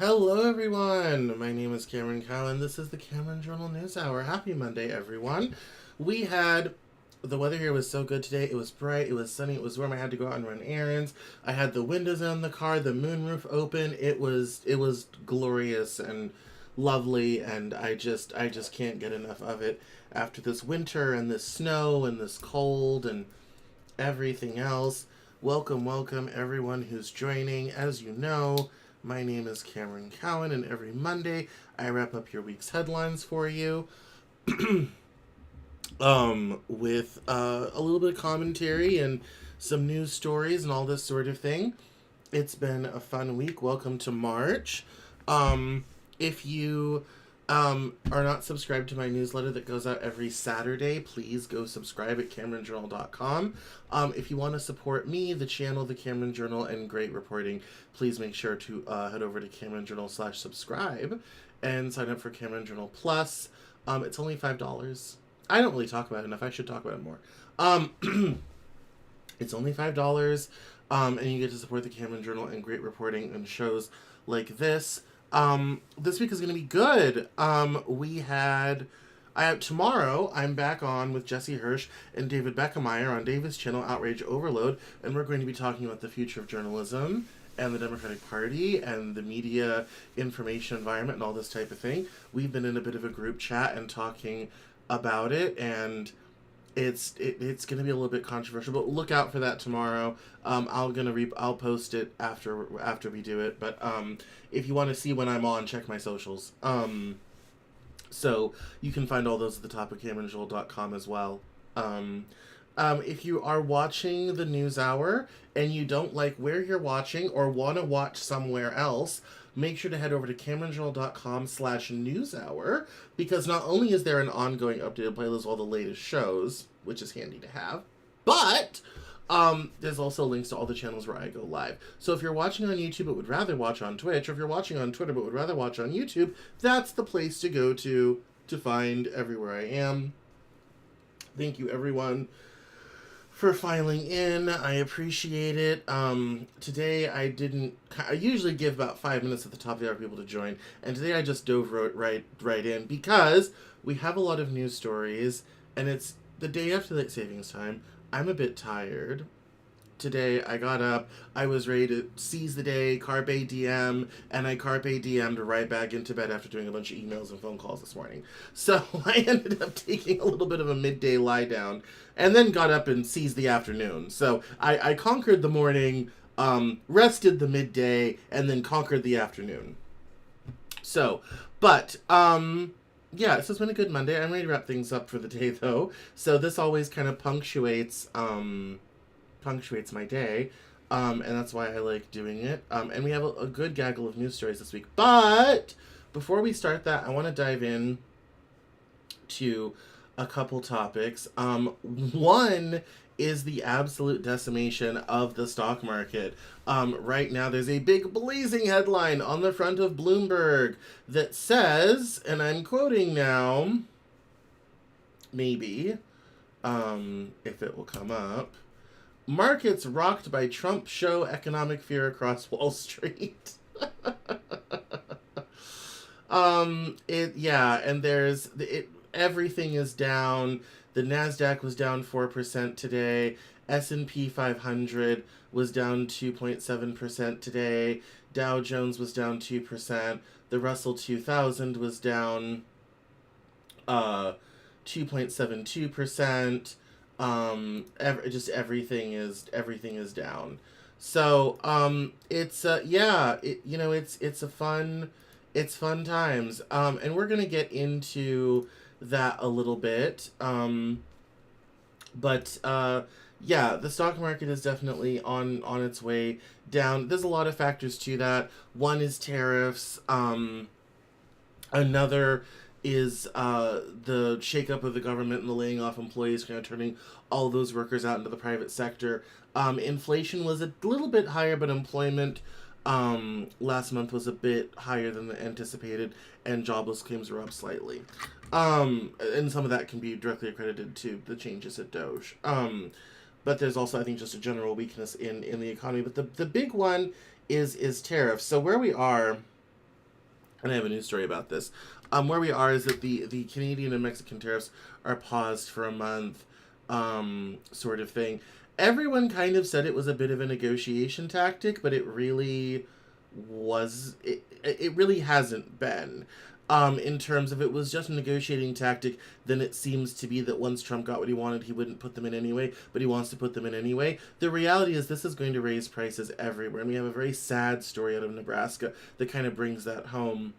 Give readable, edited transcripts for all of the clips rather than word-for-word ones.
Hello, everyone. My name is Cameron Cowan. This is the Cameron Journal News Hour. Happy Monday, everyone. We had the weather here was so good today. It was bright. It was sunny. It was warm. I had to go out and run errands. I had the windows on the car, the moonroof open. It was glorious and lovely, and I just can't get enough of it after this winter and this snow and this cold and everything else. Welcome, welcome, everyone who's joining. As you know, my name is Cameron Cowan, and every Monday I wrap up your week's headlines for you with a little bit of commentary and some news stories and all this sort of thing. It's been a fun week. Welcome to March. If you are not subscribed to my newsletter that goes out every Saturday, please go subscribe at CameronJournal.com. If you want to support me, the channel, the Cameron Journal, and great reporting, please make sure to head over to Cameron Journal/subscribe and sign up for Cameron Journal Plus. It's only $5. I don't really talk about it enough. I should talk about it more. It's only $5, and you get to support the Cameron Journal and great reporting and shows like this. This week is going to be good. Tomorrow I'm back on with Jesse Hirsch and David Beckemeyer on David's channel, Outrage Overload, and we're going to be talking about the future of journalism and the Democratic Party and the media information environment and all this type of thing. We've been in a bit of a group chat and talking about it, and it's going to be a little bit controversial, but look out for that tomorrow. I'll post it after we do it, but if you want to see when I'm on, check my socials. So you can find all those at the top of CameronJournal.com as well. If you are watching the News Hour and you don't like where you're watching or want to watch somewhere else, make sure to head over to CameronJournal.com/newshour, because not only is there an ongoing updated playlist of all the latest shows, which is handy to have, but there's also links to all the channels where I go live. So if you're watching on YouTube but would rather watch on Twitch, or if you're watching on Twitter but would rather watch on YouTube, that's the place to go to find everywhere I am. Thank you, everyone, for filing in. I appreciate it. Today I usually give about 5 minutes at the top of the hour for people to join, and today I just dove right in because we have a lot of news stories, and it's the day after late savings time. I'm a bit tired. Today I got up, I was ready to seize the day, carpe diem, and I carpe diem'd right back into bed after doing a bunch of emails and phone calls this morning. So I ended up taking a little bit of a midday lie down, and then got up and seized the afternoon. So I conquered the morning, rested the midday, and then conquered the afternoon. So, but, yeah, this has been a good Monday. I'm ready to wrap things up for the day, though. So this always kind of punctuates my day, and that's why I like doing it. And we have a good gaggle of news stories this week. But before we start that, I want to dive in to a couple topics. One is the absolute decimation of the stock market. Right now, there's a big blazing headline on the front of Bloomberg that says, and I'm quoting now, maybe, if it will come up, "Markets rocked by Trump show economic fear across Wall Street." Everything is down. The Nasdaq was down 4% today. S&P 500 was down 2.7% today. Dow Jones was down 2%. The Russell 2000 was down 2.72%. Everything is down. So it's fun times. And we're gonna get into that a little bit. But the stock market is definitely on its way down. There's a lot of factors to that. One is tariffs. Another is the shakeup of the government and the laying off employees, kind of turning all those workers out into the private sector. Inflation was a little bit higher, but employment last month was a bit higher than anticipated, and jobless claims were up slightly. And some of that can be directly accredited to the changes at Doge. But there's also, I think, just a general weakness in the economy. But the big one is tariffs. So where we are and I have a news story about this. Where we are is that the Canadian and Mexican tariffs are paused for a month, sort of thing. Everyone kind of said it was a bit of a negotiation tactic, but it really was. It really hasn't been. In terms of it was just a negotiating tactic, then it seems to be that once Trump got what he wanted, he wouldn't put them in anyway, but he wants to put them in anyway. The reality is this is going to raise prices everywhere, and we have a very sad story out of Nebraska that kind of brings that home.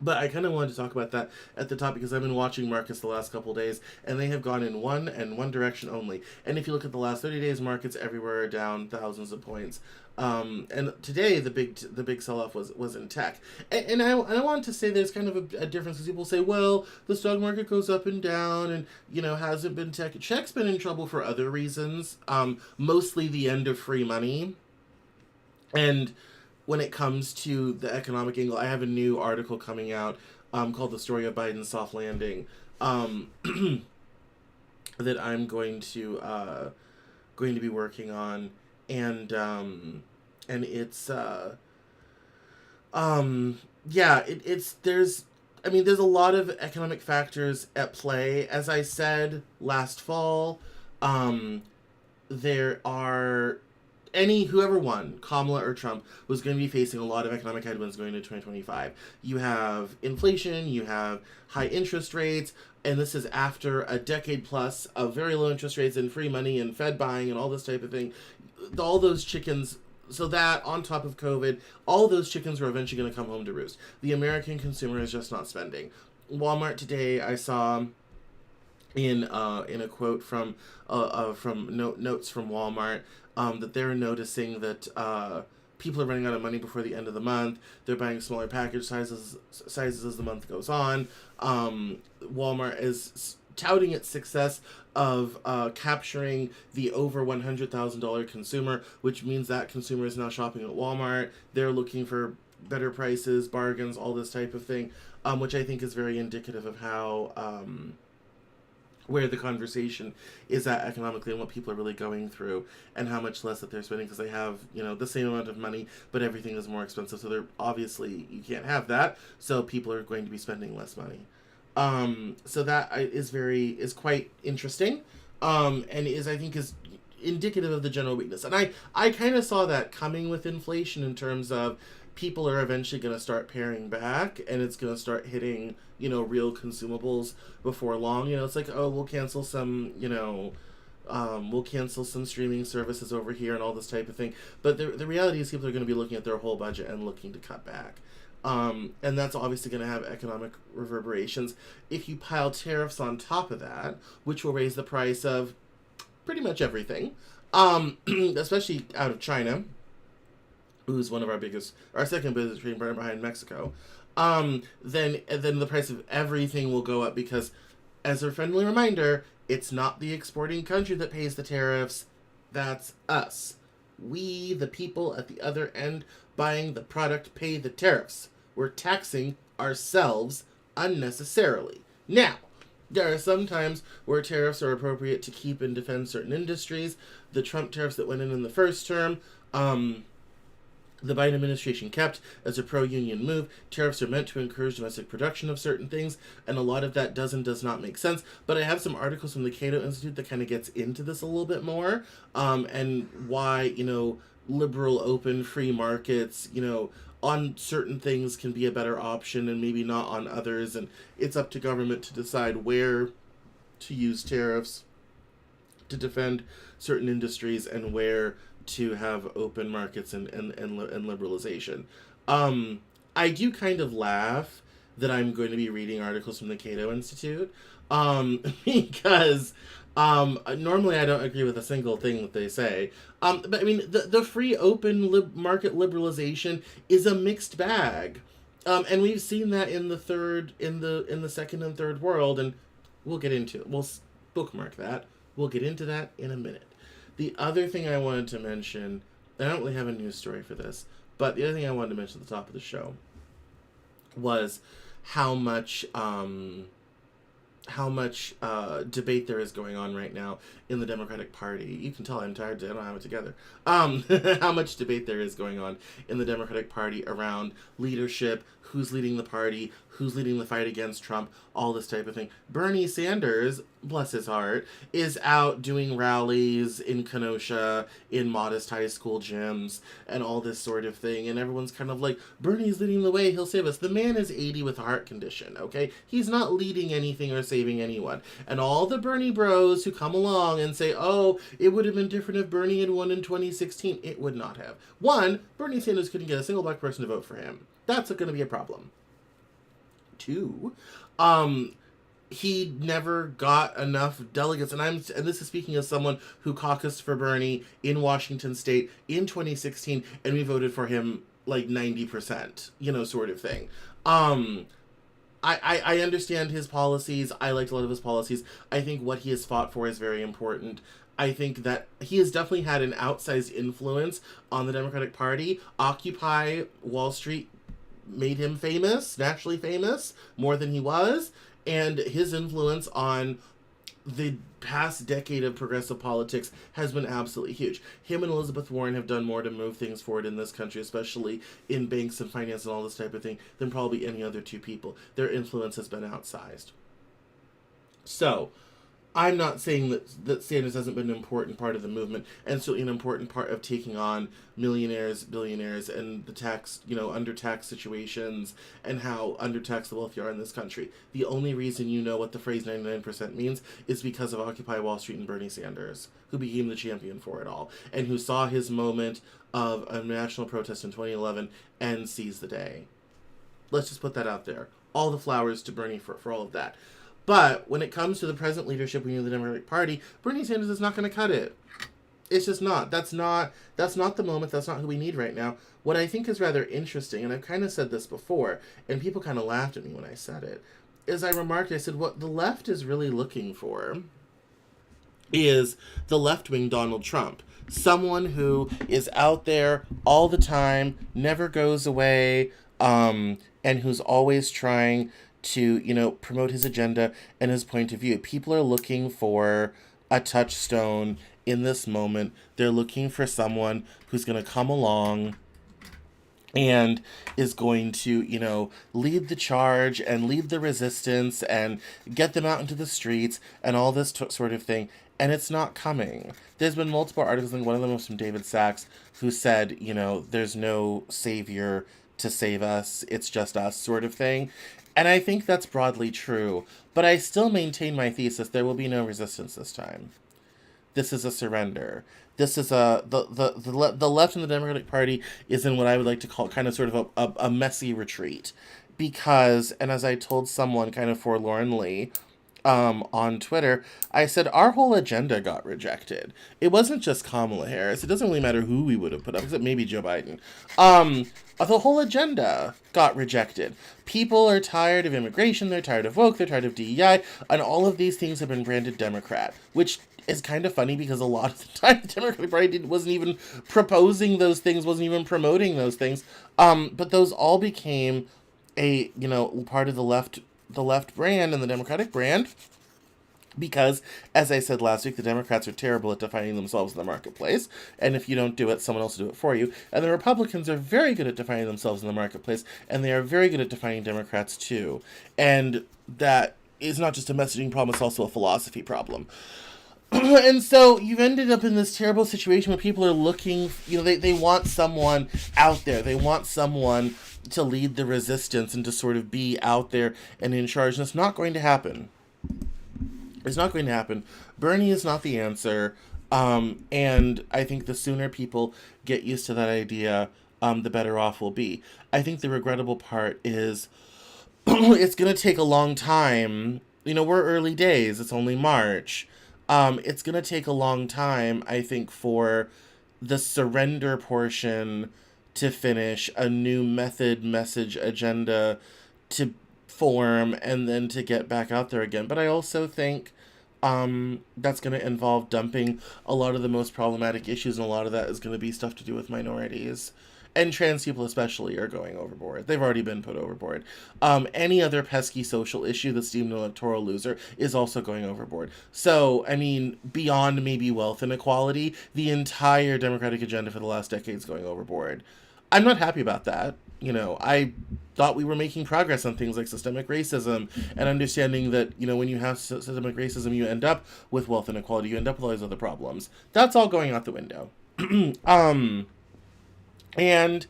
But I kind of wanted to talk about that at the top because I've been watching markets the last couple of days, and they have gone in one and one direction only. And if you look at the last 30 days, markets everywhere are down thousands of points. And today the big sell off was in tech. And I wanted to say there's kind of a difference because people say, well, the stock market goes up and down, and hasn't been tech. Tech's been in trouble for other reasons. Mostly the end of free money, and when it comes to the economic angle, I have a new article coming out called "The Story of Biden's Soft Landing" that I'm going to be working on, and it's there's there's a lot of economic factors at play. As I said last fall, there are whoever won, Kamala or Trump, was going to be facing a lot of economic headwinds going into 2025. You have inflation, you have high interest rates, and this is after a decade plus of very low interest rates and free money and Fed buying and all this type of thing. All those chickens, so that on top of COVID, all those chickens are eventually going to come home to roost. The American consumer is just not spending. Walmart today, I saw in a quote from notes from Walmart, that they're noticing that people are running out of money before the end of the month. They're buying smaller package sizes as the month goes on. Walmart is touting its success of capturing the over $100,000 consumer, which means that consumer is now shopping at Walmart. They're looking for better prices, bargains, all this type of thing, which I think is very indicative of how where the conversation is at economically and what people are really going through and how much less that they're spending because they have, the same amount of money, but everything is more expensive. So they're obviously, you can't have that. So people are going to be spending less money. So that is quite interesting. And I think is indicative of the general weakness. And I kind of saw that coming with inflation in terms of people are eventually going to start paring back and it's going to start hitting, real consumables before long. It's like, oh, we'll cancel some, streaming services over here and all this type of thing. But the reality is people are going to be looking at their whole budget and looking to cut back. And that's obviously going to have economic reverberations. If you pile tariffs on top of that, which will raise the price of pretty much everything, especially out of China, who's one of our second biggest trading partner behind Mexico, then the price of everything will go up because, as a friendly reminder, it's not the exporting country that pays the tariffs, that's us. We, the people at the other end buying the product, pay the tariffs. We're taxing ourselves unnecessarily. Now, there are some times where tariffs are appropriate to keep and defend certain industries. The Trump tariffs that went in the first term, the Biden administration kept as a pro-union move. Tariffs are meant to encourage domestic production of certain things, and a lot of that does not make sense. But I have some articles from the Cato Institute that kind of gets into this a little bit more, and why, liberal, open, free markets, on certain things can be a better option and maybe not on others, and it's up to government to decide where to use tariffs to defend certain industries and where to have open markets and liberalization. I do kind of laugh that I'm going to be reading articles from the Cato Institute, because normally I don't agree with a single thing that they say. But the free open market liberalization is a mixed bag. And we've seen that in the second and third world, and we'll get into it. We'll bookmark that. We'll get into that in a minute. The other thing I wanted to mention, I don't really have a news story for this, but the other thing I wanted to mention at the top of the show was how much debate there is going on right now in the Democratic Party. You can tell I'm tired. I don't have it together. How much debate there is going on in the Democratic Party around leadership, who's leading the party, who's leading the fight against Trump, all this type of thing. Bernie Sanders, bless his heart, is out doing rallies in Kenosha, in modest high school gyms, and all this sort of thing. And everyone's kind of like, Bernie's leading the way, he'll save us. The man is 80 with a heart condition, okay? He's not leading anything or saving anyone. And all the Bernie bros who come along and say, oh, it would have been different if Bernie had won in 2016. It would not have. One, Bernie Sanders couldn't get a single black person to vote for him. That's going to be a problem. Two, he never got enough delegates, and this is speaking as someone who caucused for Bernie in Washington State in 2016, and we voted for him like 90%, sort of thing. I understand his policies. I liked a lot of his policies. I think what he has fought for is very important. I think that he has definitely had an outsized influence on the Democratic Party. Occupy Wall Street made him famous, nationally famous, more than he was. And his influence on the past decade of progressive politics has been absolutely huge. Him and Elizabeth Warren have done more to move things forward in this country, especially in banks and finance and all this type of thing, than probably any other two people. Their influence has been outsized. So, I'm not saying that Sanders hasn't been an important part of the movement, and certainly an important part of taking on millionaires, billionaires, and the tax, undertaxed situations, and how undertaxed the wealthy are in this country. The only reason you know what the phrase 99% means is because of Occupy Wall Street and Bernie Sanders, who became the champion for it all, and who saw his moment of a national protest in 2011 and seized the day. Let's just put that out there. All the flowers to Bernie for all of that. But when it comes to the present leadership of the Democratic Party, Bernie Sanders is not going to cut it. It's just not. That's not the moment. That's not who we need right now. What I think is rather interesting, and I've kind of said this before, and people kind of laughed at me when I said it, is I said, what the left is really looking for is the left-wing Donald Trump. Someone who is out there all the time, never goes away, and who's always trying to, promote his agenda and his point of view. People are looking for a touchstone in this moment. They're looking for someone who's going to come along and is going to, lead the charge and lead the resistance and get them out into the streets and all this sort of thing. And it's not coming. There's been multiple articles, and one of them was from David Sachs, who said, there's no savior to save us. It's just us, sort of thing. And I think that's broadly true, but I still maintain my thesis. There will be no resistance this time. This is a surrender. This is the left in the Democratic Party is in what I would like to call kind of sort of a messy retreat, because, and as I told someone kind of forlornly on Twitter, I said our whole agenda got rejected. It wasn't just Kamala Harris. It doesn't really matter who we would have put up, except maybe Joe Biden. The whole agenda got rejected. People are tired of immigration, they're tired of woke, they're tired of DEI, and all of these things have been branded Democrat, which is kind of funny because a lot of the time the Democratic Party wasn't even proposing those things, wasn't even promoting those things. But those all became a, part of the left brand and the Democratic brand, because, as I said last week, the Democrats are terrible at defining themselves in the marketplace, and if you don't do it, someone else will do it for you. And the Republicans are very good at defining themselves in the marketplace, and they are very good at defining Democrats too. And that is not just a messaging problem, it's also a philosophy problem. And so you've ended up in this terrible situation where people are looking, they want someone out there. They want someone to lead the resistance and to sort of be out there and in charge. And it's not going to happen. It's not going to happen. Bernie is not the answer. And I think the sooner people get used to that idea, the better off we'll be. I think the regrettable part is it's going to take a long time. We're early days. It's only March. It's going to take a long time, I think, for the surrender portion to finish, a new message, agenda to form, and then to get back out there again. But I also think that's going to involve dumping a lot of the most problematic issues, and a lot of that is going to be stuff to do with minorities. And trans people especially are going overboard. They've already been put overboard. Any other pesky social issue that's deemed an electoral loser is also going overboard. So, I mean, beyond maybe wealth inequality, the entire Democratic agenda for the last decade is going overboard. I'm not happy about that. I thought we were making progress on things like systemic racism and understanding that, when you have systemic racism, you end up with wealth inequality, you end up with all these other problems. That's all going out the window. And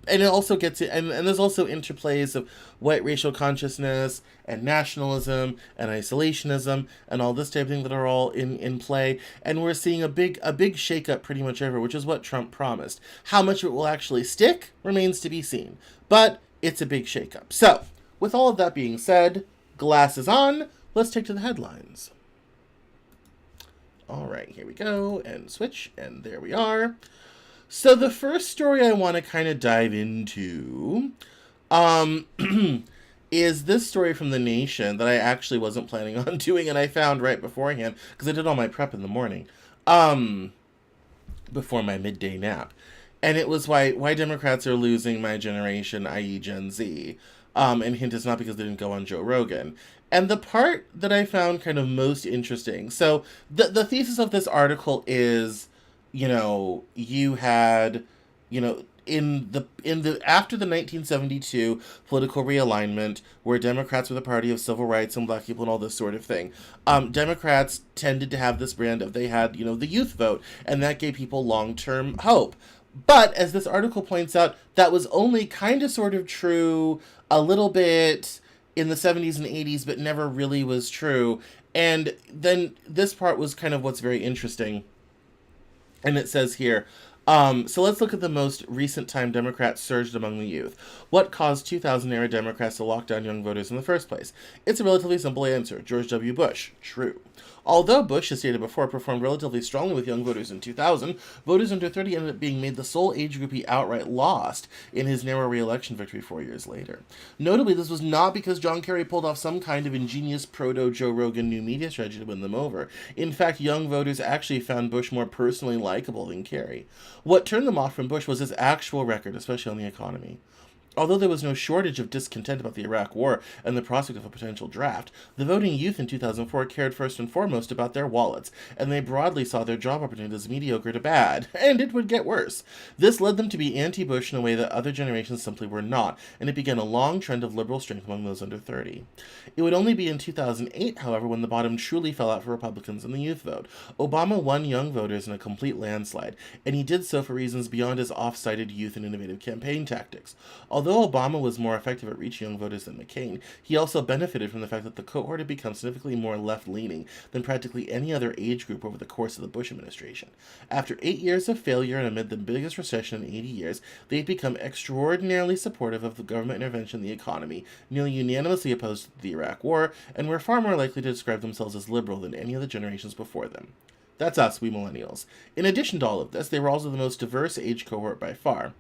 and it also gets it, and there's also interplays of white racial consciousness and nationalism and isolationism and all this type of thing that are all in play. And we're seeing a big shakeup pretty much everywhere, which is what Trump promised. How much of it will actually stick remains to be seen, but it's a big shakeup. So, with all of that being said, glasses on, let's take to the headlines. All right, here we go, and switch, and there we are. So the first story I want to kind of dive into is this story from The Nation that I actually wasn't planning on doing, and I found right beforehand, because I did all my prep in the morning, before my midday nap. And it was why Democrats are losing my generation, i.e. Gen Z. And hint, it's not because they didn't go on Joe Rogan. And the part that I found kind of most interesting, so the thesis of this article is, you had, in the after the 1972 political realignment, where Democrats were the party of civil rights and black people and all this sort of thing, Democrats tended to have this brand of they had, the youth vote, and that gave people long-term hope. But as this article points out, that was only kind of sort of true a little bit in the 70s and 80s, but never really was true. And then this part was kind of what's very interesting. And it says here, so let's look at the most recent time Democrats surged among the youth. What caused 2000-era Democrats to lock down young voters in the first place? It's a relatively simple answer. George W. Bush. True. Although Bush, as stated before, performed relatively strongly with young voters in 2000, voters under 30 ended up being made the sole age group he outright lost in his narrow re-election victory 4 years later. Notably, this was not because John Kerry pulled off some kind of ingenious proto-Joe Rogan new media strategy to win them over. In fact, young voters actually found Bush more personally likable than Kerry. What turned them off from Bush was his actual record, especially on the economy. Although there was no shortage of discontent about the Iraq War and the prospect of a potential draft, the voting youth in 2004 cared first and foremost about their wallets, and they broadly saw their job opportunities as mediocre to bad, and it would get worse. This led them to be anti-Bush in a way that other generations simply were not, and it began a long trend of liberal strength among those under 30. It would only be in 2008, however, when the bottom truly fell out for Republicans in the youth vote. Obama won young voters in a complete landslide, and he did so for reasons beyond his off-cited youth and innovative campaign tactics. Although Obama was more effective at reaching young voters than McCain, he also benefited from the fact that the cohort had become significantly more left-leaning than practically any other age group over the course of the Bush administration. After 8 years of failure and amid the biggest recession in 80 years, they had become extraordinarily supportive of the government intervention in the economy, nearly unanimously opposed to the Iraq War, and were far more likely to describe themselves as liberal than any of the generations before them. That's us, we millennials. In addition to all of this, they were also the most diverse age cohort by far,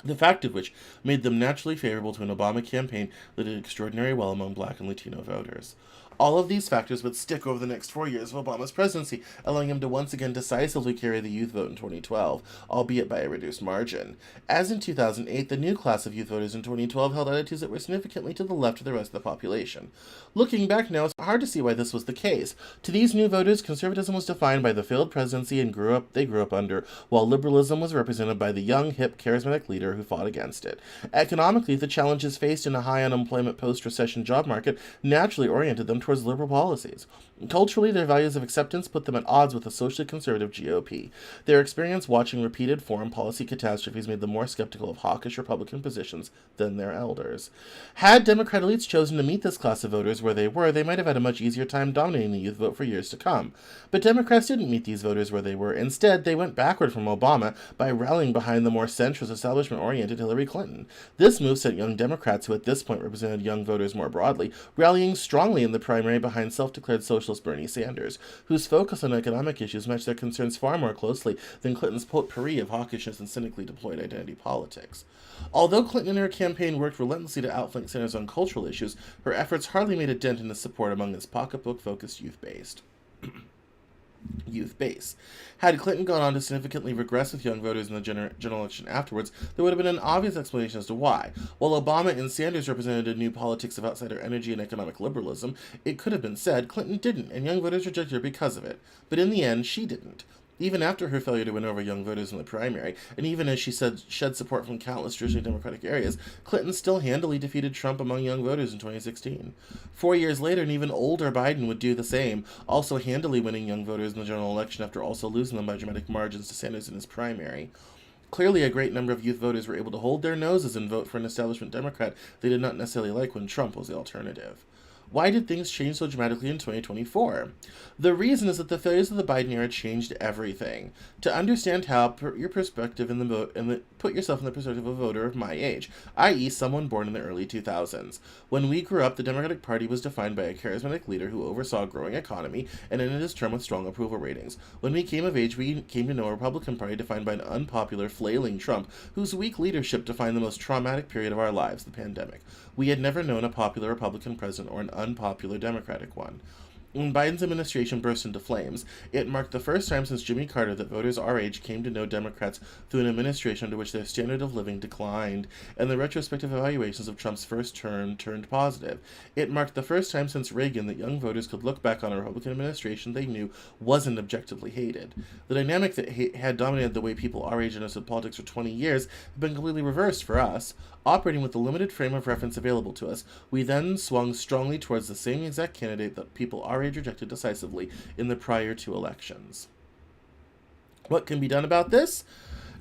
the fact of which made them naturally favorable to an Obama campaign that did extraordinarily well among black and Latino voters. All of these factors would stick over the next 4 years of Obama's presidency, allowing him to once again decisively carry the youth vote in 2012, albeit by a reduced margin. As in 2008, the new class of youth voters in 2012 held attitudes that were significantly to the left of the rest of the population. Looking back now, it's hard to see why this was the case. To these new voters, conservatism was defined by the failed presidency they grew up under, while liberalism was represented by the young, hip, charismatic leader who fought against it. Economically, the challenges faced in a high unemployment post-recession job market naturally oriented them towards liberal policies. Culturally, their values of acceptance put them at odds with the socially conservative GOP. Their experience watching repeated foreign policy catastrophes made them more skeptical of hawkish Republican positions than their elders. Had Democrat elites chosen to meet this class of voters where they were, they might have had a much easier time dominating the youth vote for years to come. But Democrats didn't meet these voters where they were. Instead, they went backward from Obama by rallying behind the more centrist, establishment-oriented Hillary Clinton. This move sent young Democrats, who at this point represented young voters more broadly, rallying strongly in the primary behind self-declared socialist Bernie Sanders, whose focus on economic issues matched their concerns far more closely than Clinton's potpourri of hawkishness and cynically deployed identity politics. Although Clinton and her campaign worked relentlessly to outflank Sanders on cultural issues, her efforts hardly made a dent in the support among his pocketbook-focused youth base. youth base. Had Clinton gone on to significantly regress with young voters in the general election afterwards, there would have been an obvious explanation as to why. While Obama and Sanders represented a new politics of outsider energy and economic liberalism, it could have been said Clinton didn't, and young voters rejected her because of it. But in the end, she didn't. Even after her failure to win over young voters in the primary, and even as she shed support from countless traditionally Democratic areas, Clinton still handily defeated Trump among young voters in 2016. 4 years later, an even older Biden would do the same, also handily winning young voters in the general election after also losing them by dramatic margins to Sanders in his primary. Clearly, a great number of youth voters were able to hold their noses and vote for an establishment Democrat they did not necessarily like when Trump was the alternative. Why did things change so dramatically in 2024? The reason is that the failures of the Biden era changed everything. To understand how, put your perspective in put yourself in the perspective of a voter of my age, i.e., someone born in the early 2000s. When we grew up, the Democratic Party was defined by a charismatic leader who oversaw a growing economy and ended his term with strong approval ratings. When we came of age, we came to know a Republican Party defined by an unpopular, flailing Trump, whose weak leadership defined the most traumatic period of our lives, the pandemic. We had never known a popular Republican president or an unpopular Democratic one. When Biden's administration burst into flames, it marked the first time since Jimmy Carter that voters our age came to know Democrats through an administration under which their standard of living declined, and the retrospective evaluations of Trump's first term turned positive. It marked the first time since Reagan that young voters could look back on a Republican administration they knew wasn't objectively hated. The dynamic that had dominated the way people our age understood politics for 20 years had been completely reversed for us. Operating with the limited frame of reference available to us, we then swung strongly towards the same exact candidate that people our age rejected decisively in the prior two elections. What can be done about this?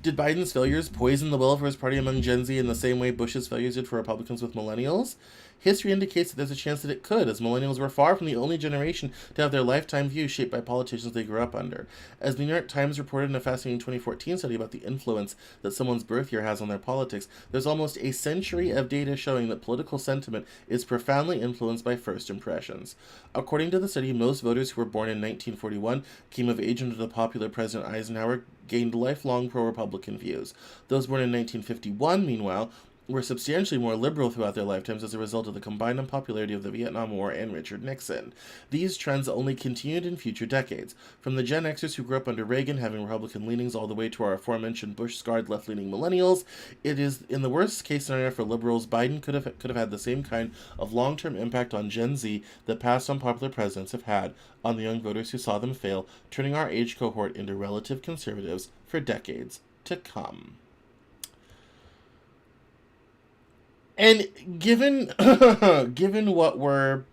Did Biden's failures poison the will for his party among Gen Z in the same way Bush's failures did for Republicans with millennials? History indicates that there's a chance that it could, as millennials were far from the only generation to have their lifetime views shaped by politicians they grew up under. As the New York Times reported in a fascinating 2014 study about the influence that someone's birth year has on their politics, there's almost a century of data showing that political sentiment is profoundly influenced by first impressions. According to the study, most voters who were born in 1941 came of age under the popular President Eisenhower gained lifelong pro-Republican views. Those born in 1951, meanwhile, were substantially more liberal throughout their lifetimes as a result of the combined unpopularity of the Vietnam War and Richard Nixon. These trends only continued in future decades. From the Gen Xers who grew up under Reagan having Republican leanings all the way to our aforementioned Bush-scarred left-leaning millennials, it is in the worst-case scenario for liberals, Biden could have had the same kind of long-term impact on Gen Z that past unpopular presidents have had on the young voters who saw them fail, turning our age cohort into relative conservatives for decades to come. And given given what we're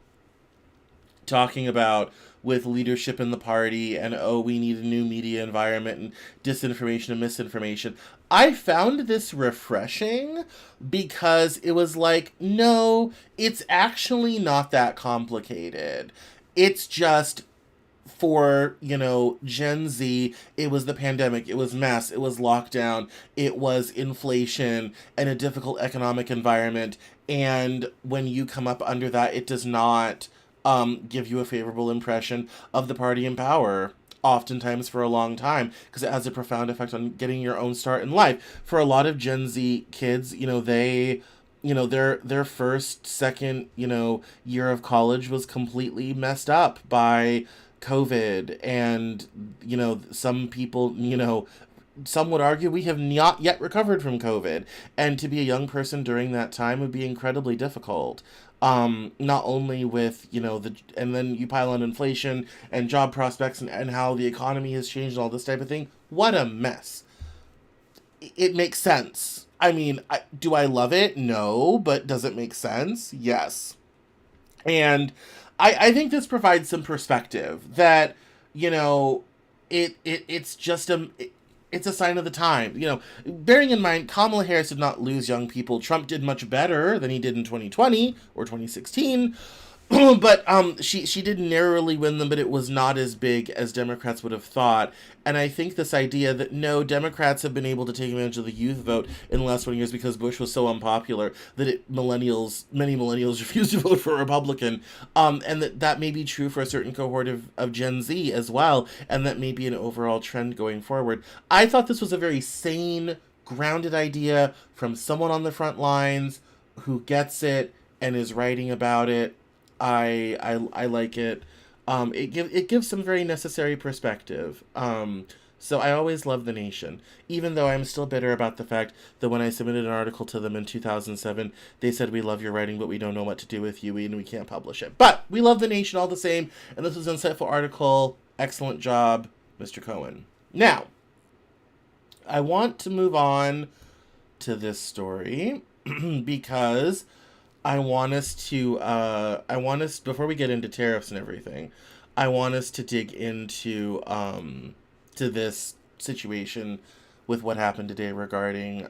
talking about with leadership in the party and we need a new media environment and disinformation and misinformation, I found this refreshing because it was like, no, it's actually not that complicated. It's just for, Gen Z, it was the pandemic, it was mass, it was lockdown, it was inflation and a difficult economic environment. And when you come up under that, it does not give you a favorable impression of the party in power, oftentimes for a long time, because it has a profound effect on getting your own start in life. For a lot of Gen Z kids, their first, second, year of college was completely messed up by COVID, and some people, some would argue we have not yet recovered from COVID, and to be a young person during that time would be incredibly difficult. Not only with and then you pile on inflation and job prospects and how the economy has changed and all this type of thing. What a mess. It makes sense. I mean, do I love it? No, but does it make sense? Yes. And I think this provides some perspective that, it's just it's a sign of the time. Bearing in mind, Kamala Harris did not lose young people. Trump did much better than he did in 2020 or 2016. But she did narrowly win them, but it was not as big as Democrats would have thought. And I think this idea that, no, Democrats have been able to take advantage of the youth vote in the last 20 years because Bush was so unpopular that many millennials refused to vote for a Republican, and that may be true for a certain cohort of Gen Z as well, and that may be an overall trend going forward. I thought this was a very sane, grounded idea from someone on the front lines who gets it and is writing about it. I like it. It gives some very necessary perspective. So I always love The Nation, even though I'm still bitter about the fact that when I submitted an article to them in 2007, they said, "We love your writing, but we don't know what to do with you, and we can't publish it." But we love The Nation all the same, and this was an insightful article. Excellent job, Mr. Cohen. Now, I want to move on to this story because before we get into tariffs and everything, I want us to dig into to this situation with what happened today regarding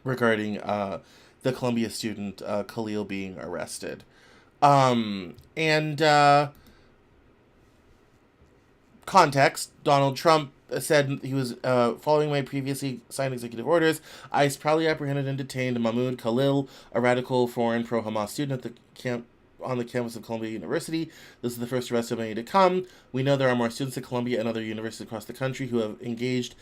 the Columbia student Khalil being arrested. And context: Donald Trump said he was following my previously signed executive orders. ICE proudly apprehended and detained Mahmoud Khalil, a radical foreign pro-Hamas student at on the campus of Columbia University. This is the first arrest of many to come. We know there are more students at Columbia and other universities across the country who have engaged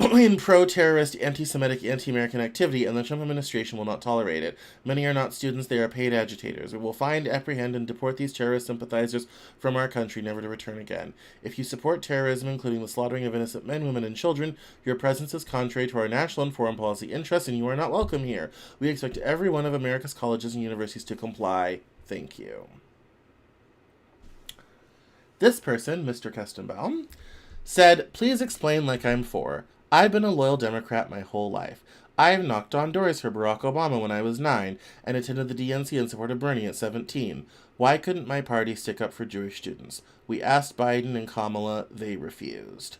in pro-terrorist, anti-Semitic, anti-American activity, and the Trump administration will not tolerate it. Many are not students, they are paid agitators. We will find, apprehend, and deport these terrorist sympathizers from our country, never to return again. If you support terrorism, including the slaughtering of innocent men, women, and children, your presence is contrary to our national and foreign policy interests, and you are not welcome here. We expect every one of America's colleges and universities to comply. Thank you. This person, Mr. Kestenbaum, said, "Please explain like I'm for. I've been a loyal Democrat my whole life. I have knocked on doors for Barack Obama when I was 9 and attended the DNC and supported Bernie at 17. Why couldn't my party stick up for Jewish students? We asked Biden and Kamala, they refused."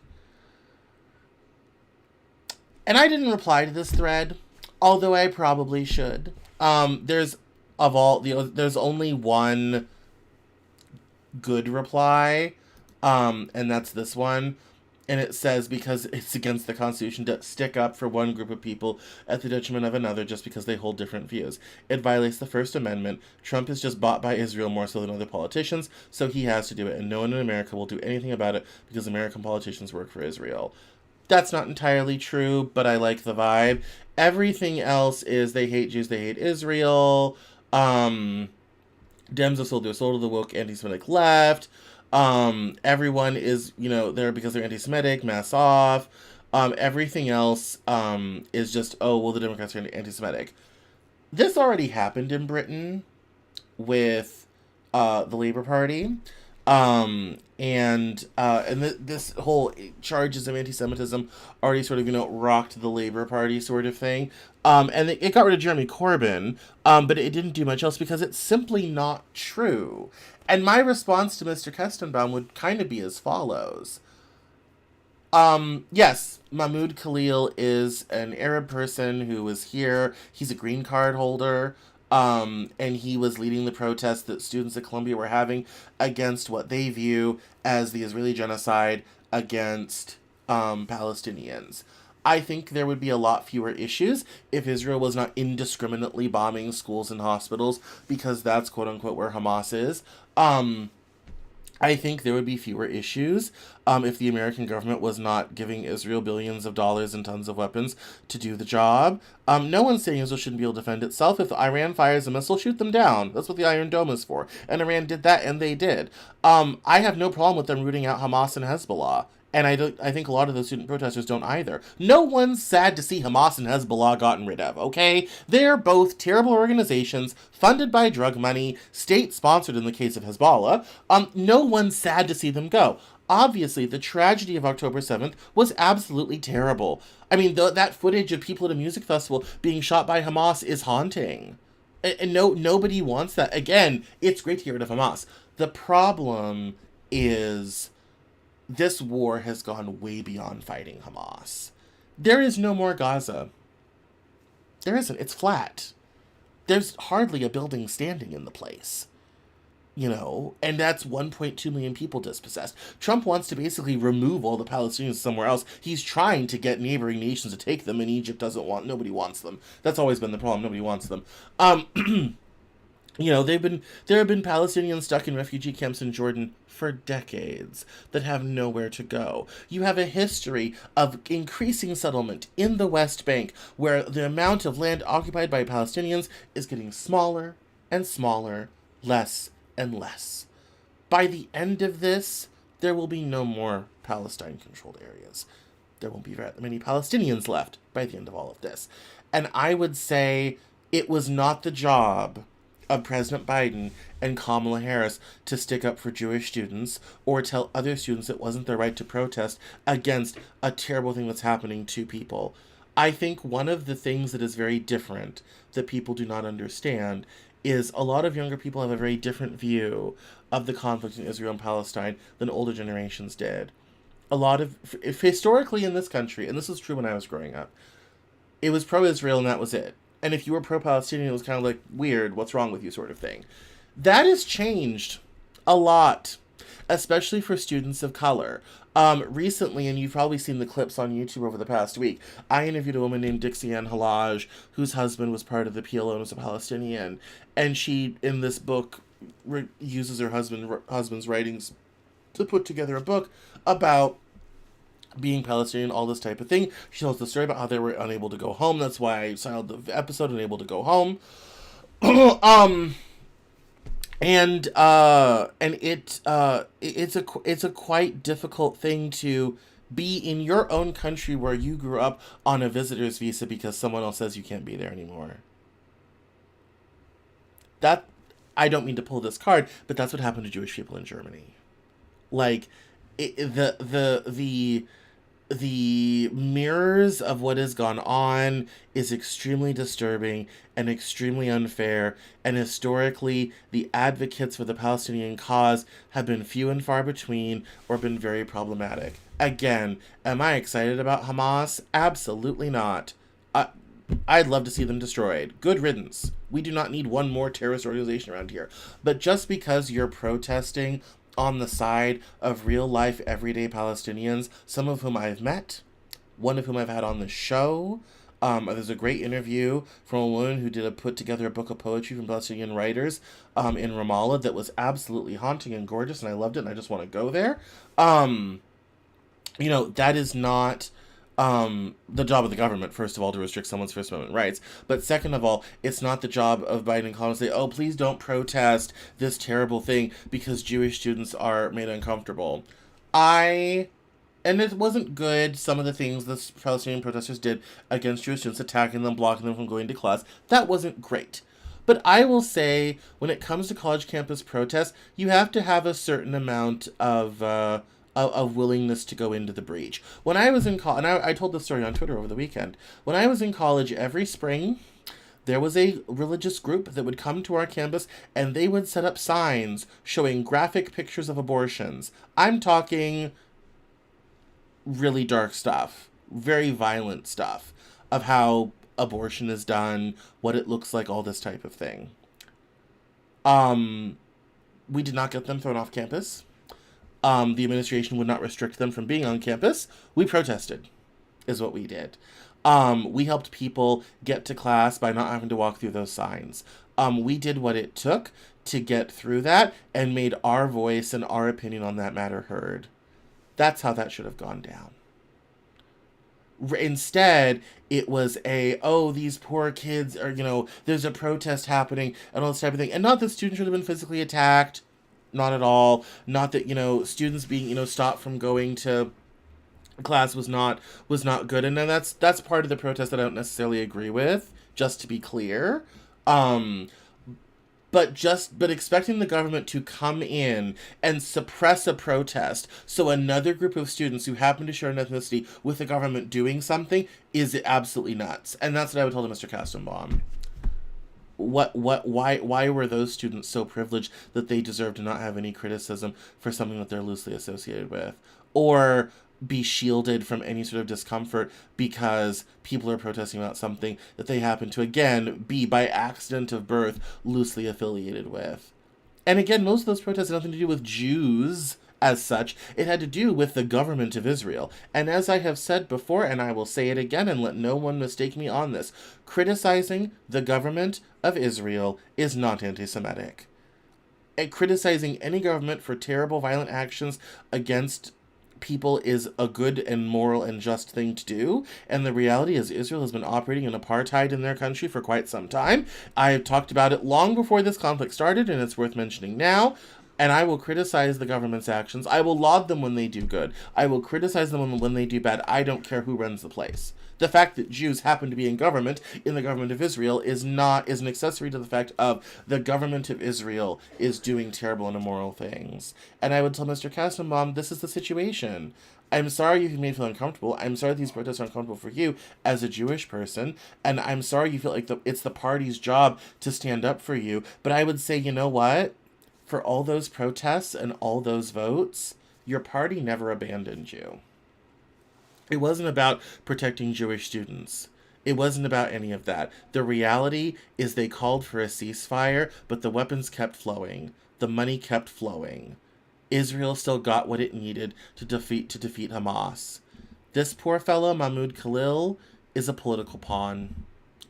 And I didn't reply to this thread, although I probably should. There's only one good reply, and that's this one. And it says, because it's against the Constitution to stick up for one group of people at the detriment of another just because they hold different views. It violates the First Amendment. Trump is just bought by Israel more so than other politicians, so he has to do it. And no one in America will do anything about it because American politicians work for Israel. That's not entirely true, but I like the vibe. Everything else is they hate Jews, they hate Israel. Dems have sold their soul to the woke anti-Semitic left. Everyone is, there because they're anti-Semitic, mass off. Everything else is just, oh, well, the Democrats are anti-Semitic. This already happened in Britain with the Labour Party. This whole charges of anti-Semitism already sort of, rocked the Labour Party sort of thing. And it got rid of Jeremy Corbyn, but it didn't do much else because it's simply not true. And my response to Mr. Kestenbaum would kind of be as follows. Yes, Mahmoud Khalil is an Arab person who was here. He's a green card holder. And he was leading the protests that students at Columbia were having against what they view as the Israeli genocide against Palestinians. I think there would be a lot fewer issues if Israel was not indiscriminately bombing schools and hospitals, because that's quote-unquote where Hamas is. I think there would be fewer issues if the American government was not giving Israel billions of dollars and tons of weapons to do the job. No one's saying Israel shouldn't be able to defend itself. If Iran fires a missile, shoot them down. That's what the Iron Dome is for. And Iran did that, and they did. I have no problem with them rooting out Hamas and Hezbollah. And I think a lot of those student protesters don't either. No one's sad to see Hamas and Hezbollah gotten rid of, okay? They're both terrible organizations, funded by drug money, state-sponsored in the case of Hezbollah. No one's sad to see them go. Obviously, the tragedy of October 7th was absolutely terrible. I mean, that footage of people at a music festival being shot by Hamas is haunting. And nobody wants that. Again, it's great to get rid of Hamas. The problem is, this war has gone way beyond fighting Hamas. There is no more Gaza. There isn't. It's flat. There's hardly a building standing in the place. And that's 1.2 million people dispossessed. Trump wants to basically remove all the Palestinians somewhere else. He's trying to get neighboring nations to take them, and Egypt nobody wants them. That's always been the problem. Nobody wants them. There have been Palestinians stuck in refugee camps in Jordan for decades that have nowhere to go. You have a history of increasing settlement in the West Bank, where the amount of land occupied by Palestinians is getting smaller and smaller, less and less. By the end of this, there will be no more Palestine-controlled areas. There won't be very many Palestinians left by the end of all of this. And I would say it was not the job of President Biden and Kamala Harris to stick up for Jewish students or tell other students it wasn't their right to protest against a terrible thing that's happening to people. I think one of the things that is very different that people do not understand is a lot of younger people have a very different view of the conflict in Israel and Palestine than older generations did. A lot of, if historically in this country, and this was true when I was growing up, it was pro-Israel and that was it. And if you were pro-Palestinian, it was kind of like, weird, what's wrong with you sort of thing. That has changed a lot, especially for students of color. Recently, and you've probably seen the clips on YouTube over the past week, I interviewed a woman named Dixie Ann Halaj, whose husband was part of the PLO and was a Palestinian. And she, in this book, uses her husband's writings to put together a book about being Palestinian, all this type of thing. She tells the story about how they were unable to go home. That's why I titled the episode "Unable to Go Home." And it's a quite difficult thing to be in your own country where you grew up on a visitor's visa because someone else says you can't be there anymore. That, I don't mean to pull this card, but that's what happened to Jewish people in Germany. Like, the mirrors of what has gone on is extremely disturbing and extremely unfair, and historically the advocates for the Palestinian cause have been few and far between or been very problematic. Again, am I excited about Hamas? Absolutely not. I'd love to see them destroyed. Good riddance. We do not need one more terrorist organization around here. But just because you're protesting on the side of real-life, everyday Palestinians, some of whom I've met, one of whom I've had on the show. There's a great interview from a woman who put together a book of poetry from Palestinian writers in Ramallah that was absolutely haunting and gorgeous, and I loved it, and I just want to go there. That is not the job of the government, first of all, to restrict someone's First Amendment rights. But second of all, it's not the job of Biden and Kamala to say, oh, please don't protest this terrible thing because Jewish students are made uncomfortable. And it wasn't good, some of the things the Palestinian protesters did against Jewish students, attacking them, blocking them from going to class. That wasn't great. But I will say, when it comes to college campus protests, you have to have a certain amount of willingness to go into the breach. When I was in college, and I told this story on Twitter over the weekend, when I was in college, every spring, there was a religious group that would come to our campus, and they would set up signs showing graphic pictures of abortions. I'm talking really dark stuff, very violent stuff, of how abortion is done, what it looks like, all this type of thing. We did not get them thrown off campus. The administration would not restrict them from being on campus. We protested, is what we did. We helped people get to class by not having to walk through those signs. We did what it took to get through that and made our voice and our opinion on that matter heard. That's how that should have gone down. Instead, it was these poor kids are, there's a protest happening and all this type of thing. And not that students should have been physically attacked. Not at all. Not that, students being, stopped from going to class was not good. And then that's part of the protest that I don't necessarily agree with, just to be clear. But expecting the government to come in and suppress a protest so another group of students who happen to share an ethnicity with the government doing something is absolutely nuts. And that's what I would tell to Mr. Kastenbaum. Why were those students so privileged that they deserve to not have any criticism for something that they're loosely associated with? Or be shielded from any sort of discomfort because people are protesting about something that they happen to, again, be by accident of birth loosely affiliated with. And again, most of those protests had nothing to do with Jews as such. It had to do with the government of Israel. And as I have said before, and I will say it again and let no one mistake me on this, criticizing the government of Israel is not anti-Semitic. And criticizing any government for terrible violent actions against people is a good and moral and just thing to do. And the reality is Israel has been operating in apartheid in their country for quite some time. I talked about it long before this conflict started, and it's worth mentioning now. And I will criticize the government's actions. I will laud them when they do good. I will criticize them when they do bad. I don't care who runs the place. The fact that Jews happen to be in the government of Israel, is an accessory to the fact of the government of Israel is doing terrible and immoral things. And I would tell Mr. Kastenbaum, this is the situation. I'm sorry you made me feel uncomfortable. I'm sorry these protests are uncomfortable for you as a Jewish person. And I'm sorry you feel like it's the party's job to stand up for you. But I would say, you know what? For all those protests and all those votes, your party never abandoned you. It wasn't about protecting Jewish students. It wasn't about any of that. The reality is they called for a ceasefire, but the weapons kept flowing. The money kept flowing. Israel still got what it needed to defeat Hamas. This poor fellow, Mahmoud Khalil, is a political pawn.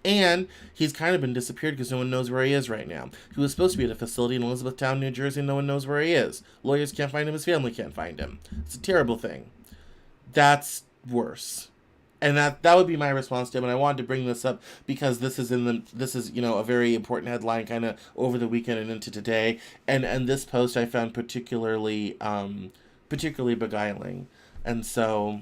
And he's kind of been disappeared because no one knows where he is right now. He was supposed to be at a facility in Elizabethtown, New Jersey, and no one knows where he is. Lawyers can't find him. His family can't find him. It's a terrible thing. That's worse. And that would be my response to him. And I wanted to bring this up because this is a very important headline kind of over the weekend and into today. And this post I found particularly beguiling. And so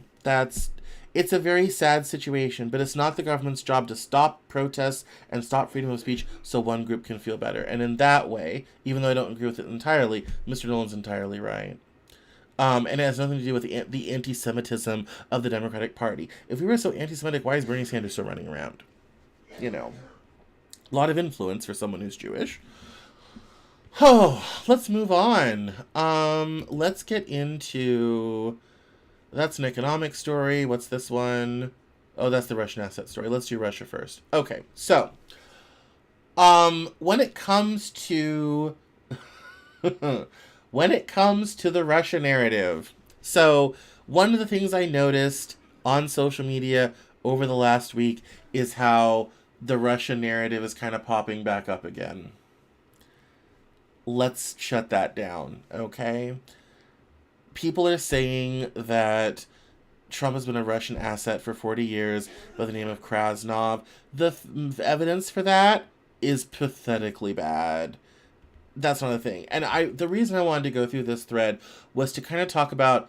it's a very sad situation, but it's not the government's job to stop protests and stop freedom of speech so one group can feel better. And in that way, even though I don't agree with it entirely, Mr. Nolan's entirely right. And it has nothing to do with the anti-Semitism of the Democratic Party. If we were so anti-Semitic, why is Bernie Sanders still running around? A lot of influence for someone who's Jewish. Oh, let's move on. Let's get into... That's an economic story. What's this one? Oh, that's the Russian asset story. Let's do Russia first. Okay, so when it comes to the Russia narrative, so one of the things I noticed on social media over the last week is how the Russia narrative is kind of popping back up again. Let's shut that down, okay? People are saying that Trump has been a Russian asset for 40 years by the name of Krasnov. The evidence for that is pathetically bad. That's not a thing. And the reason I wanted to go through this thread was to kind of talk about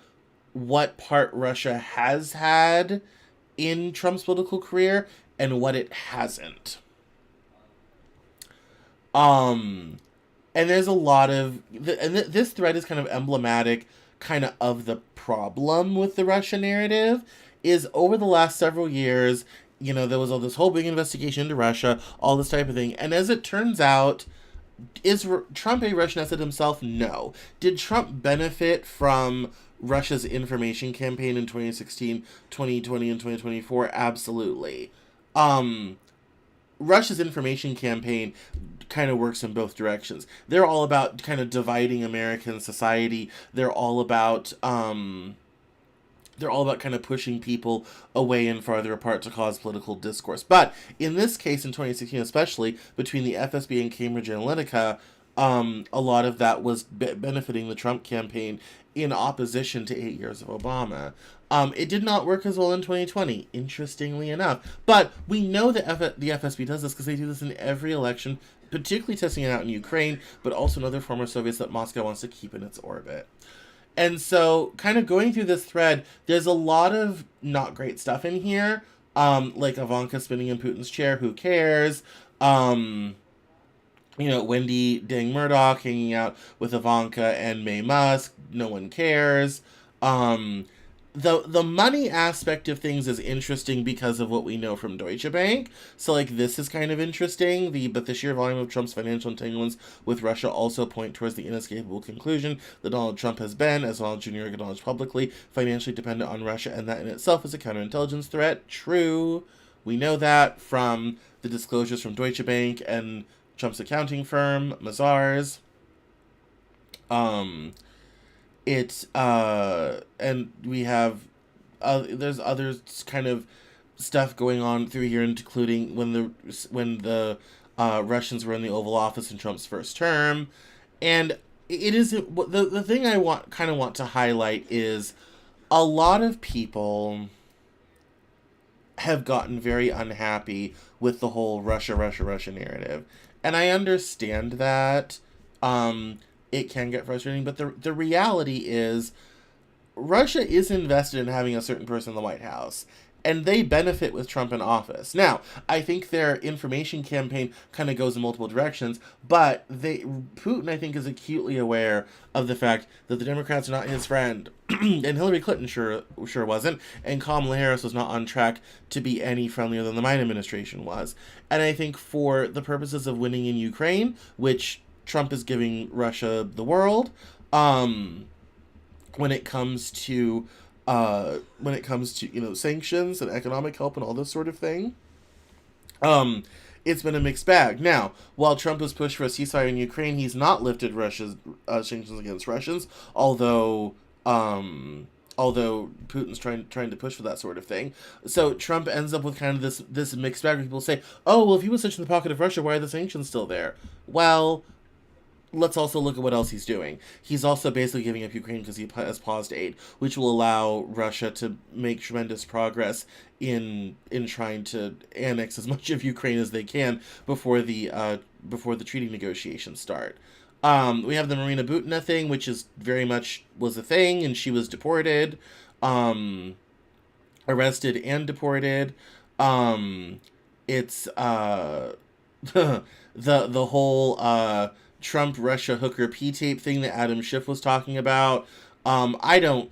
what part Russia has had in Trump's political career and what it hasn't. And there's a lot of... this thread is kind of emblematic kind of the problem with the Russia narrative is over the last several years, there was all this whole big investigation into Russia, all this type of thing. And as it turns out, is Trump a Russian asset himself? No. Did Trump benefit from Russia's information campaign in 2016, 2020, and 2024? Absolutely. Russia's information campaign kind of works in both directions. They're all about kind of dividing American society. They're all about kind of pushing people away and farther apart to cause political discourse. But in this case, in 2016 especially, between the FSB and Cambridge Analytica, a lot of that was benefiting the Trump campaign in opposition to 8 years of Obama. It did not work as well in 2020, interestingly enough. But we know that the FSB does this because they do this in every election, particularly testing it out in Ukraine, but also in other former Soviets that Moscow wants to keep in its orbit. And so, kind of going through this thread, there's a lot of not great stuff in here, like Ivanka spinning in Putin's chair, who cares? Wendy Dang Murdoch hanging out with Ivanka and May Musk, no one cares. The money aspect of things is interesting because of what we know from Deutsche Bank. So, this is kind of interesting. But the sheer volume of Trump's financial entanglements with Russia also point towards the inescapable conclusion that Donald Trump has been, as Donald Jr. acknowledged publicly, financially dependent on Russia, and that in itself is a counterintelligence threat. True. We know that from the disclosures from Deutsche Bank and Trump's accounting firm, Mazars. And we have, there's other kind of stuff going on through here, including when the Russians were in the Oval Office in Trump's first term. And it is, the thing I want to highlight is a lot of people have gotten very unhappy with the whole Russia, Russia, Russia narrative. And I understand that it can get frustrating, but the reality is Russia is invested in having a certain person in the White House, and they benefit with Trump in office. Now, I think their information campaign kind of goes in multiple directions, but Putin, I think, is acutely aware of the fact that the Democrats are not his friend, and Hillary Clinton sure wasn't, and Kamala Harris was not on track to be any friendlier than the Biden administration was. And I think for the purposes of winning in Ukraine, which Trump is giving Russia the world, when it comes to sanctions and economic help and all this sort of thing, it's been a mixed bag. Now, while Trump has pushed for a ceasefire in Ukraine, he's not lifted Russia's sanctions against Russians, although Putin's trying to push for that sort of thing. So Trump ends up with kind of this mixed bag where people say, oh, well, if he was such in the pocket of Russia, why are the sanctions still there? Well, let's also look at what else he's doing. He's also basically giving up Ukraine because he has paused aid, which will allow Russia to make tremendous progress in trying to annex as much of Ukraine as they can before the treaty negotiations start. We have the Marina Butina thing, which is very much was a thing, and she was deported, arrested and deported. It's the whole Trump Russia hooker P-tape thing that Adam Schiff was talking about. I don't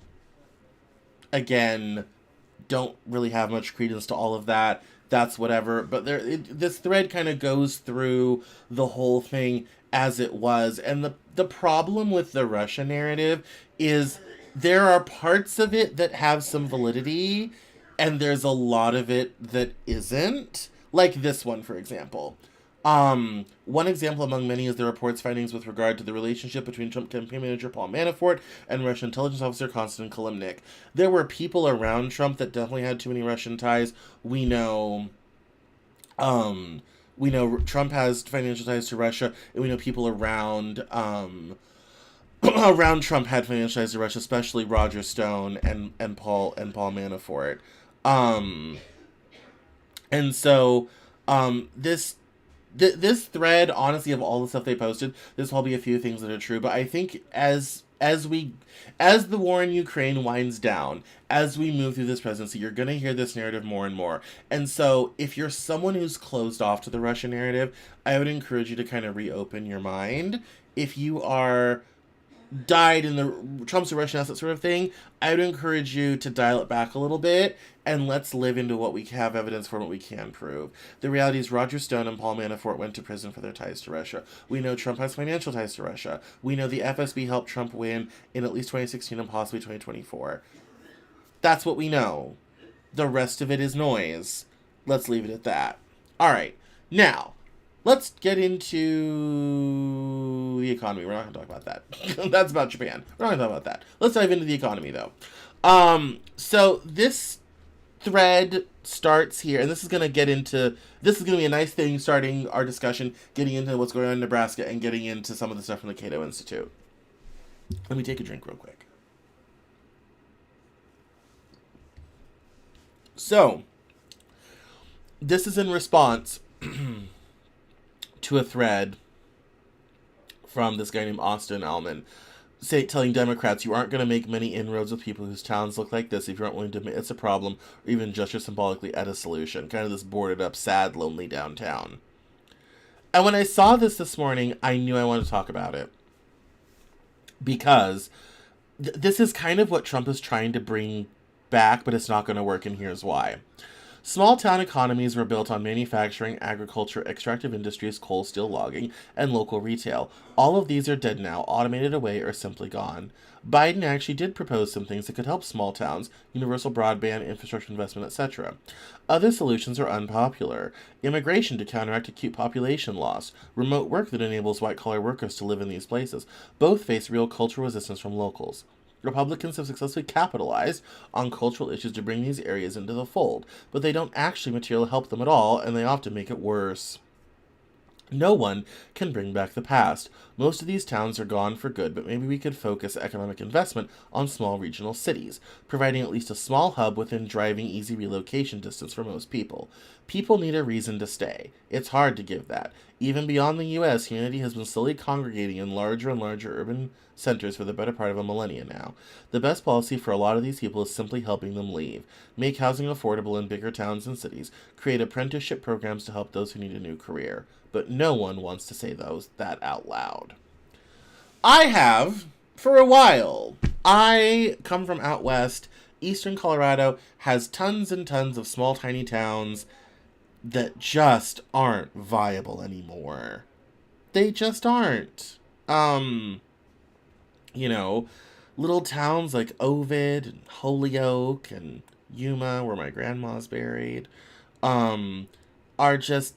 really have much credence to all of that. That's whatever. But this thread kind of goes through the whole thing as it was. And the problem with the Russia narrative is there are parts of it that have some validity, and there's a lot of it that isn't. Like this one, for example. One example among many is the report's findings with regard to the relationship between Trump campaign manager Paul Manafort and Russian intelligence officer Konstantin Kilimnik. There were people around Trump that definitely had too many Russian ties. We know Trump has financial ties to Russia, and we know people around around Trump had financial ties to Russia, especially Roger Stone and Paul Manafort. And so this thread, honestly, of all the stuff they posted, there's probably a few things that are true, but I think as the war in Ukraine winds down, as we move through this presidency, you're going to hear this narrative more and more. And so if you're someone who's closed off to the Russian narrative, I would encourage you to kind of reopen your mind. If you are died in the Trump's a Russian asset sort of thing, I would encourage you to dial it back a little bit and let's live into what we have evidence for, what we can prove. The reality is Roger Stone and Paul Manafort went to prison for their ties to Russia. We know Trump has financial ties to Russia. We know the FSB helped Trump win in at least 2016 and possibly 2024. That's what we know. The rest of it is noise. Let's leave it at that. All right. Now, let's get into the economy. We're not going to talk about that. That's about Japan. We're not going to talk about that. Let's dive into the economy, though. So this thread starts here, and this is going to be a nice thing starting our discussion, getting into what's going on in Nebraska and getting into some of the stuff from the Cato Institute. Let me take a drink real quick. So, this is in response to a thread from this guy named Austin Allman, telling Democrats, you aren't going to make many inroads with people whose towns look like this if you aren't willing to admit it's a problem or even gesture symbolically at a solution. Kind of this boarded up, sad, lonely downtown. And when I saw this morning, I knew I wanted to talk about it. Because this is kind of what Trump is trying to bring back, but it's not going to work, and here's why. Small town economies were built on manufacturing, agriculture, extractive industries, coal, steel, logging, and local retail. All of these are dead now, automated away, or simply gone. Biden actually did propose some things that could help small towns: universal broadband, infrastructure investment, etc. Other solutions are unpopular: immigration to counteract acute population loss, remote work that enables white-collar workers to live in these places. Both face real cultural resistance from locals. Republicans have successfully capitalized on cultural issues to bring these areas into the fold, but they don't actually materially help them at all, and they often make it worse. No one can bring back the past. Most of these towns are gone for good, but maybe we could focus economic investment on small regional cities, providing at least a small hub within driving easy relocation distance for most people. People need a reason to stay. It's hard to give that. Even beyond the US, humanity has been slowly congregating in larger and larger urban centers for the better part of a millennia now. The best policy for a lot of these people is simply helping them leave. Make housing affordable in bigger towns and cities. Create apprenticeship programs to help those who need a new career. But no one wants to say that out loud. I have, for a while. I come from out west. Eastern Colorado has tons and tons of small, tiny towns that just aren't viable anymore. They just aren't. You know, little towns like Ovid and Holyoke and Yuma, where my grandma's buried, are just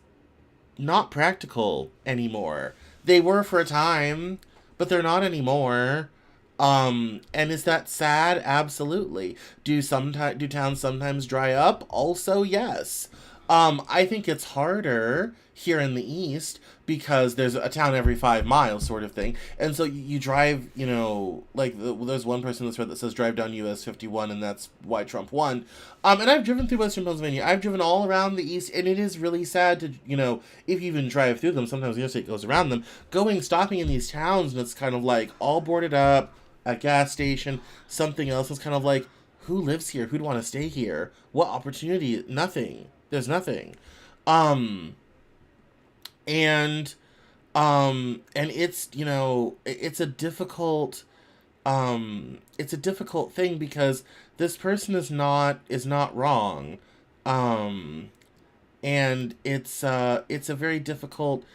not practical anymore. They were for a time, but they're not anymore. And is that sad? Absolutely. Do towns sometimes dry up? Also, yes. I think it's harder here in the East because there's a town every 5 miles sort of thing. And so you drive, there's one person in this thread that says drive down US 51 and that's why Trump won. And I've driven through Western Pennsylvania. I've driven all around the East and it is really sad to, if you even drive through them, sometimes the interstate goes around them, stopping in these towns and it's kind of like all boarded up, a gas station, something else. It's kind of like, who lives here? Who'd want to stay here? What opportunity? Nothing. There's nothing. And it's, it's a difficult thing because this person is not wrong. And it's a very difficult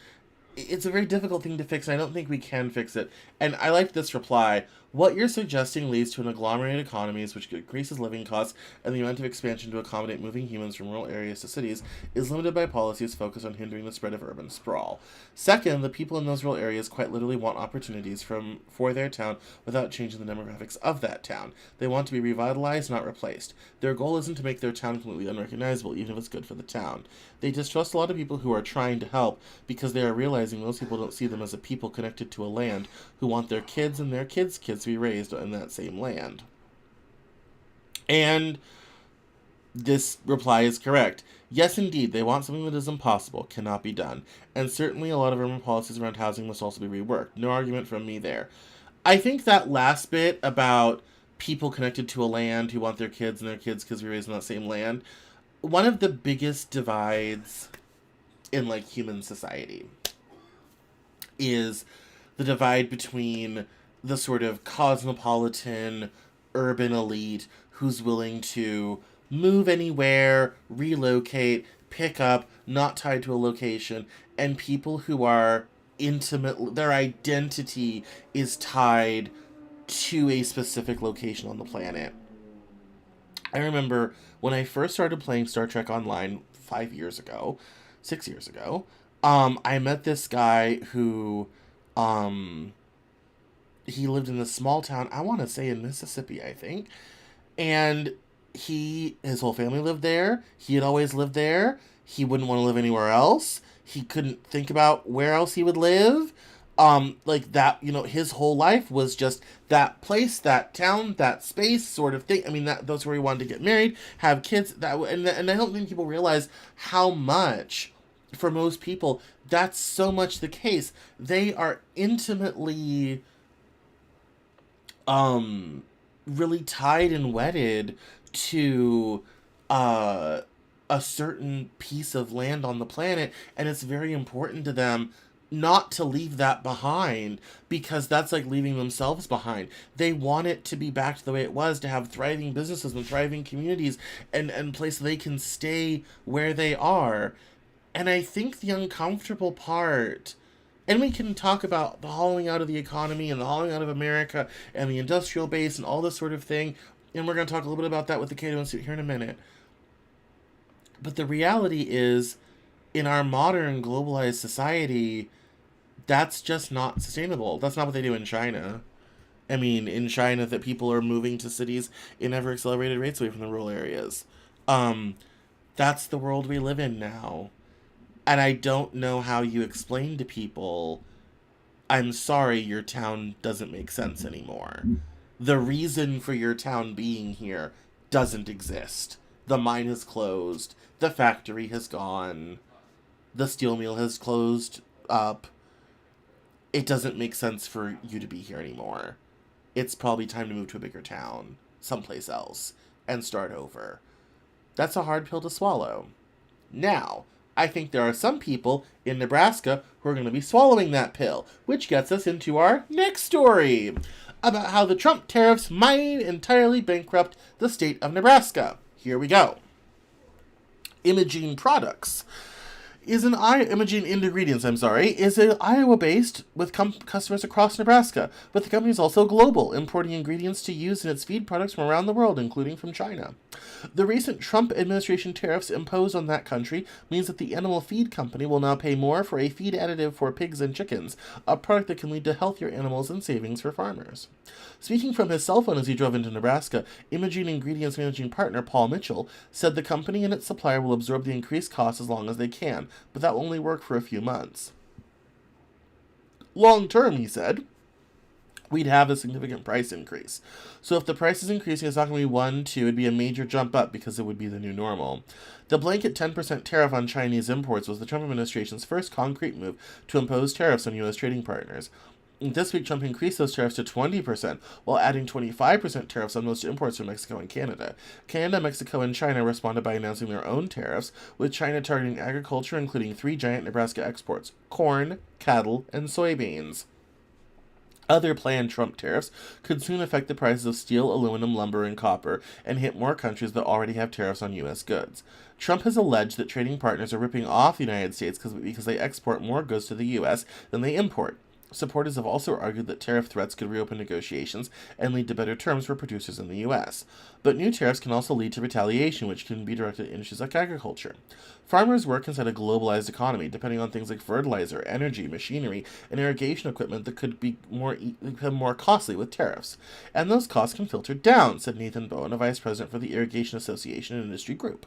thing to fix, and I don't think we can fix it. And I like this reply. What you're suggesting leads to an agglomerated economies, which increases living costs, and the amount of expansion to accommodate moving humans from rural areas to cities is limited by policies focused on hindering the spread of urban sprawl. Second, the people in those rural areas quite literally want opportunities for their town without changing the demographics of that town. They want to be revitalized, not replaced. Their goal isn't to make their town completely unrecognizable, even if it's good for the town. They distrust a lot of people who are trying to help because they are realizing most people don't see them as a people connected to a land who want their kids and their kids' kids to be raised in that same land. And this reply is correct. Yes, indeed, they want something that is impossible, cannot be done. And certainly a lot of urban policies around housing must also be reworked. No argument from me there. I think that last bit about people connected to a land who want their kids and their kids' kids to be raised in that same land, one of the biggest divides in, human society is the divide between the sort of cosmopolitan urban elite who's willing to move anywhere, relocate, pick up, not tied to a location, and people who are intimate, their identity is tied to a specific location on the planet. I remember when I first started playing Star Trek Online 6 years ago, I met this guy who, he lived in this small town, I want to say in Mississippi, I think, and his whole family lived there. He had always lived there. He wouldn't want to live anywhere else. He couldn't think about where else he would live. His whole life was just that place, that town, that space sort of thing. I mean, that's where he wanted to get married, have kids. And I don't think people realize how much, for most people, that's so much the case. They are intimately, really tied and wedded to, a certain piece of land on the planet, and it's very important to them not to leave that behind, because that's like leaving themselves behind. They want it to be back to the way it was, to have thriving businesses and thriving communities and places they can stay where they are. And I think the uncomfortable part, and we can talk about the hollowing out of the economy and the hollowing out of America and the industrial base and all this sort of thing, and we're going to talk a little bit about that with the Cato Institute here in a minute. But the reality is, in our modern globalized society, that's just not sustainable. That's not what they do in China. I mean, in China, that people are moving to cities in ever accelerated rates away from the rural areas. That's the world we live in now. And I don't know how you explain to people I'm sorry, your town doesn't make sense anymore. The reason for your town being here doesn't exist. The mine has closed. The factory has gone. The steel mill has closed up. It doesn't make sense for you to be here anymore. It's probably time to move to a bigger town, someplace else, and start over. That's a hard pill to swallow. Now, I think there are some people in Nebraska who are going to be swallowing that pill, which gets us into our next story about how the Trump tariffs might entirely bankrupt the state of Nebraska. Here we go. Imaging Products is Imaging Ingredients, is Iowa-based with customers across Nebraska, but the company is also global, importing ingredients to use in its feed products from around the world, including from China. The recent Trump administration tariffs imposed on that country means that the animal feed company will now pay more for a feed additive for pigs and chickens, a product that can lead to healthier animals and savings for farmers. Speaking from his cell phone as he drove into Nebraska, Imaging Ingredients managing partner Paul Mitchell said the company and its supplier will absorb the increased costs as long as they can, but that will only work for a few months. Long term, he said, we'd have a significant price increase. So if the price is increasing, it's not going to be 1, 2, it'd be a major jump up because it would be the new normal. The blanket 10% tariff on Chinese imports was the Trump administration's first concrete move to impose tariffs on U.S. trading partners. This week, Trump increased those tariffs to 20%, while adding 25% tariffs on most imports from Mexico and Canada. Canada, Mexico, and China responded by announcing their own tariffs, with China targeting agriculture, including 3 giant Nebraska exports: corn, cattle, and soybeans. Other planned Trump tariffs could soon affect the prices of steel, aluminum, lumber, and copper, and hit more countries that already have tariffs on U.S. goods. Trump has alleged that trading partners are ripping off the United States because they export more goods to the U.S. than they import. Supporters have also argued that tariff threats could reopen negotiations and lead to better terms for producers in the U.S. But new tariffs can also lead to retaliation, which can be directed at industries like agriculture. Farmers work inside a globalized economy, depending on things like fertilizer, energy, machinery, and irrigation equipment that could become more costly with tariffs. And those costs can filter down, said Nathan Bowen, a vice president for the Irrigation Association and Industry Group.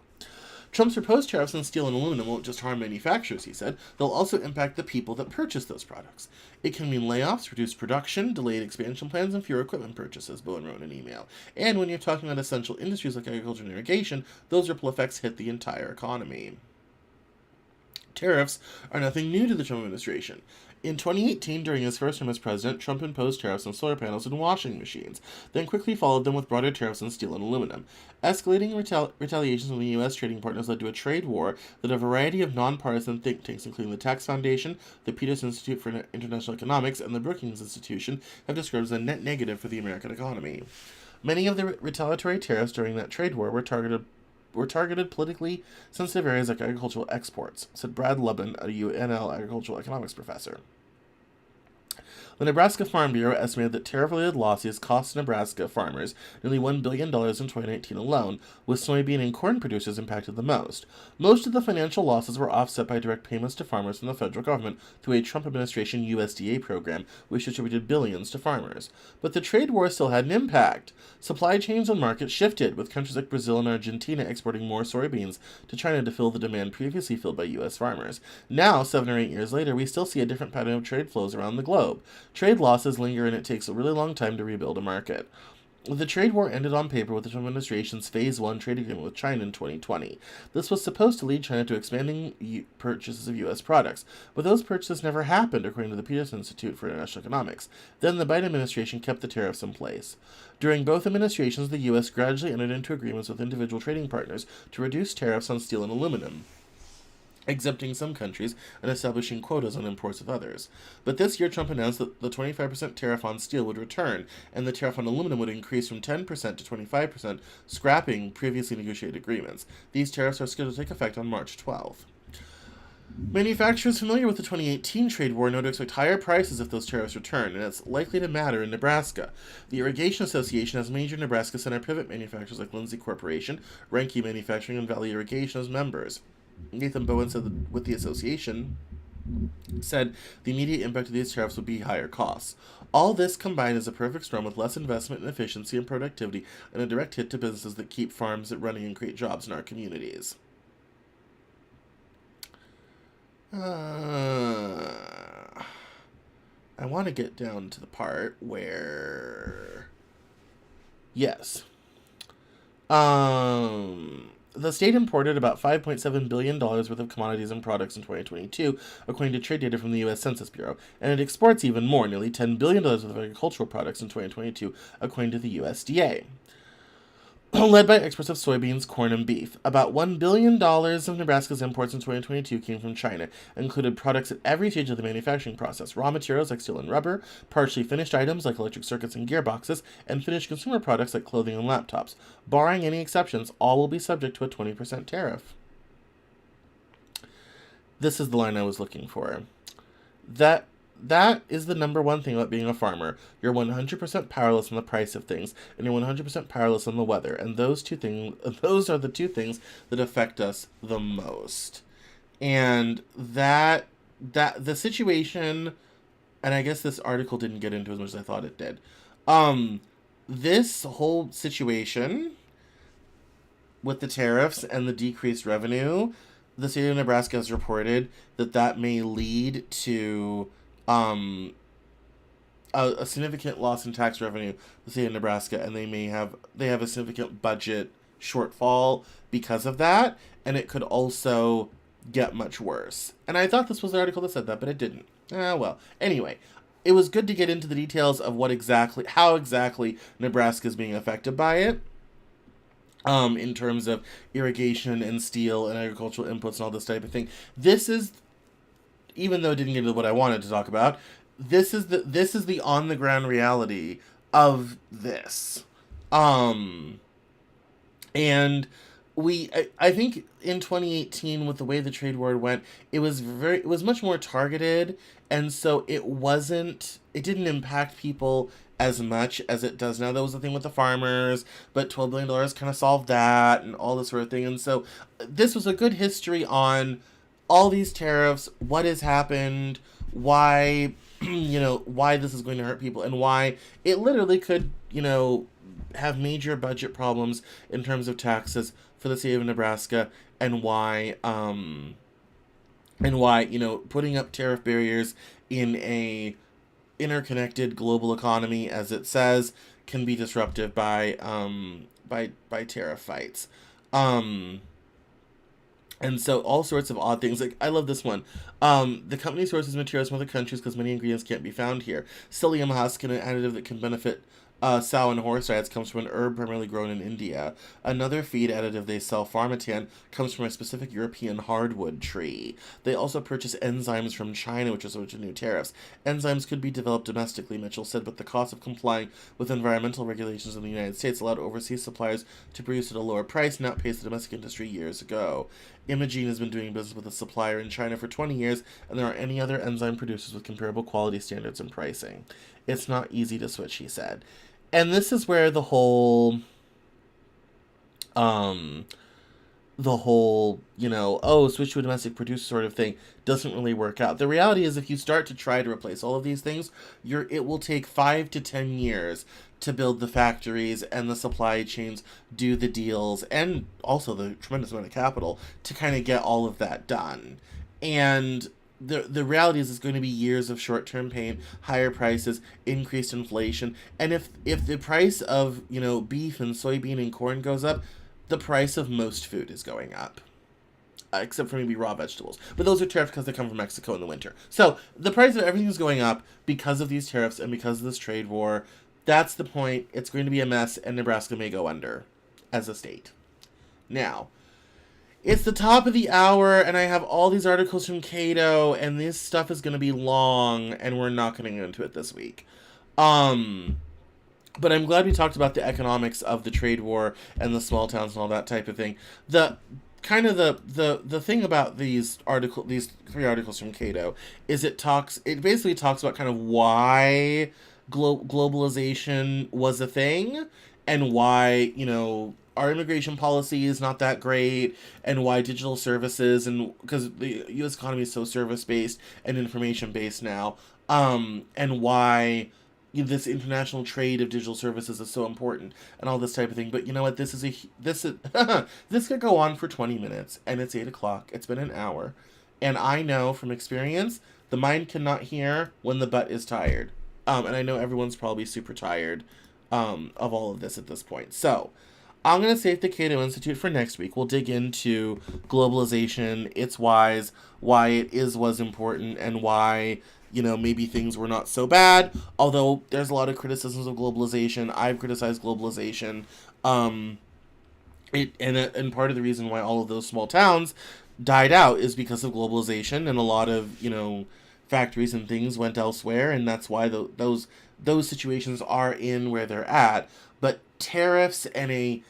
Trump's proposed tariffs on steel and aluminum won't just harm manufacturers, he said. They'll also impact the people that purchase those products. It can mean layoffs, reduced production, delayed expansion plans, and fewer equipment purchases, Bowen wrote in an email. And when you're talking about essential industries like agriculture and irrigation, those ripple effects hit the entire economy. Tariffs are nothing new to the Trump administration. In 2018, during his first term as president, Trump imposed tariffs on solar panels and washing machines, then quickly followed them with broader tariffs on steel and aluminum. Escalating retaliations from the U.S. trading partners led to a trade war that a variety of nonpartisan think tanks, including the Tax Foundation, the Peters Institute for International Economics, and the Brookings Institution, have described as a net negative for the American economy. Many of the retaliatory tariffs during that trade war were targeted politically sensitive areas like agricultural exports, said Brad Lubin, a UNL agricultural economics professor. The Nebraska Farm Bureau estimated that tariff-related losses cost Nebraska farmers nearly $1 billion in 2019 alone, with soybean and corn producers impacted the most. Most of the financial losses were offset by direct payments to farmers from the federal government through a Trump administration USDA program, which distributed billions to farmers. But the trade war still had an impact. Supply chains and markets shifted, with countries like Brazil and Argentina exporting more soybeans to China to fill the demand previously filled by U.S. farmers. Now, 7 or 8 years later, we still see a different pattern of trade flows around the globe. Trade losses linger, and it takes a really long time to rebuild a market. The trade war ended on paper with the Trump administration's Phase 1 trade agreement with China in 2020. This was supposed to lead China to expanding purchases of U.S. products, but those purchases never happened, according to the Peters Institute for International Economics. Then the Biden administration kept the tariffs in place. During both administrations, the U.S. gradually entered into agreements with individual trading partners to reduce tariffs on steel and aluminum, exempting some countries and establishing quotas on imports of others. But this year, Trump announced that the 25% tariff on steel would return, and the tariff on aluminum would increase from 10% to 25%, scrapping previously negotiated agreements. These tariffs are scheduled to take effect on March 12th. Manufacturers familiar with the 2018 trade war know to expect higher prices if those tariffs return, and it's likely to matter in Nebraska. The Irrigation Association has major Nebraska center pivot manufacturers like Lindsay Corporation, Renke Manufacturing, and Valley Irrigation as members. Nathan Bowen said with the association said the immediate impact of these tariffs would be higher costs. All this combined is a perfect storm with less investment in efficiency and productivity and a direct hit to businesses that keep farms running and create jobs in our communities. I want to get down to the part where, yes, the state imported about $5.7 billion worth of commodities and products in 2022, according to trade data from the U.S. Census Bureau, and it exports even more, nearly $10 billion worth of agricultural products in 2022, according to the USDA. Led by exports of soybeans, corn, and beef. About $1 billion of Nebraska's imports in 2022 came from China, included products at every stage of the manufacturing process, raw materials like steel and rubber, partially finished items like electric circuits and gearboxes, and finished consumer products like clothing and laptops. Barring any exceptions, all will be subject to a 20% tariff. This is the line I was looking for. That is the number one thing about being a farmer. You're 100% powerless on the price of things, and you're 100% powerless on the weather. And those are the two things that affect us the most. And that the situation, and I guess this article didn't get into as much as I thought it did. This whole situation with the tariffs and the decreased revenue, the state of Nebraska has reported that may lead to a significant loss in tax revenue for the state of Nebraska, and they have a significant budget shortfall because of that, and it could also get much worse. And I thought this was the article that said that, but it didn't. Well, anyway, it was good to get into the details of how exactly Nebraska is being affected by it. In terms of irrigation and steel and agricultural inputs and all this type of thing. This is, even though it didn't get into what I wanted to talk about, this is the on the ground reality of this. And I think in 2018, with the way the trade war went, it was much more targeted, and so it didn't impact people as much as it does now. That was the thing with the farmers, but $12 billion kind of solved that and all this sort of thing. And so this was a good history on all these tariffs, what has happened, why, why this is going to hurt people, and why it literally could, have major budget problems in terms of taxes for the state of Nebraska, and why, putting up tariff barriers in a interconnected global economy, as it says, can be disruptive by tariff fights. And so all sorts of odd things. Like, I love this one. The company sources materials from other countries because many ingredients can't be found here. Psyllium husk, an additive that can benefit sow and horse diets, comes from an herb primarily grown in India. Another feed additive they sell, Pharmatan, comes from a specific European hardwood tree. They also purchase enzymes from China, which is subject to new tariffs. Enzymes could be developed domestically, Mitchell said, but the cost of complying with environmental regulations in the United States allowed overseas suppliers to produce at a lower price and outpace the domestic industry years ago. Imogene has been doing business with a supplier in China for 20 years, and there aren't any other enzyme producers with comparable quality standards and pricing. It's not easy to switch, he said. And this is where the whole, switch to a domestic producer sort of thing doesn't really work out. The reality is, if you start to try to replace all of these things, it will take 5 to 10 years to build the factories and the supply chains, do the deals, and also the tremendous amount of capital to kind of get all of that done. And the reality is, it's going to be years of short-term pain, higher prices, increased inflation, and if the price of beef and soybean and corn goes up, the price of most food is going up, except for maybe raw vegetables. But those are tariffs because they come from Mexico in the winter. So the price of everything is going up because of these tariffs and because of this trade war. That's the point. It's going to be a mess, and Nebraska may go under as a state. Now, it's the top of the hour, and I have all these articles from Cato, and this stuff is going to be long, and we're not going to get into it this week. But I'm glad we talked about the economics of the trade war and the small towns and all that type of thing. The thing about these 3 articles from Cato is it basically talks about kind of why globalization was a thing, and why, our immigration policy is not that great, and why digital services, and because the U.S. economy is so service-based and information-based now, and why this international trade of digital services is so important, and all this type of thing. But you know what? This could go on for 20 minutes, and it's 8 o'clock. It's been an hour, And I know from experience, the mind cannot hear when the butt is tired. And I know everyone's probably super tired of all of this at this point. So I'm going to save the Cato Institute for next week. We'll dig into globalization, its whys, why it was important, and why, maybe things were not so bad. Although there's a lot of criticisms of globalization. I've criticized globalization. And part of the reason why all of those small towns died out is because of globalization, and a lot of, factories and things went elsewhere, and that's why those situations are in where they're at. But tariffs and a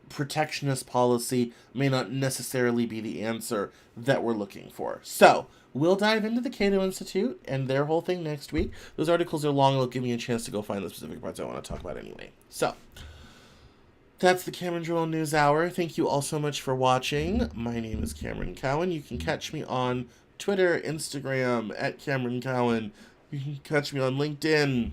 protectionist policy may not necessarily be the answer that we're looking for. So we'll dive into the Cato Institute and their whole thing next week. Those articles are long. It'll give me a chance to go find the specific parts I want to talk about anyway. So that's the Cameron Joel News Hour. Thank you all so much for watching. My name is Cameron Cowan. You can catch me on Twitter, Instagram, at Cameron Cowan. You can catch me on LinkedIn,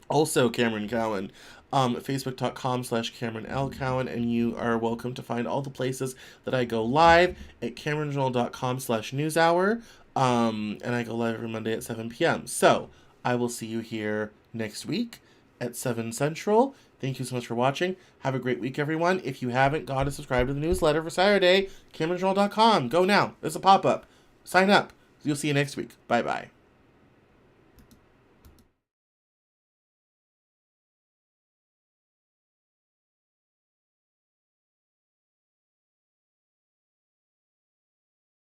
also Cameron Cowan. Facebook.com/Cameron L. Cowan, and you are welcome to find all the places that I go live at CameronJoel.com/NewsHour. And I go live every Monday at 7 p.m. So I will see you here next week at 7 Central. Thank you so much for watching. Have a great week, everyone. If you haven't got to subscribe to the newsletter for Saturday, CameronJoel.com. Go now. There's a pop-up. Sign up. You'll see you next week. Bye-bye.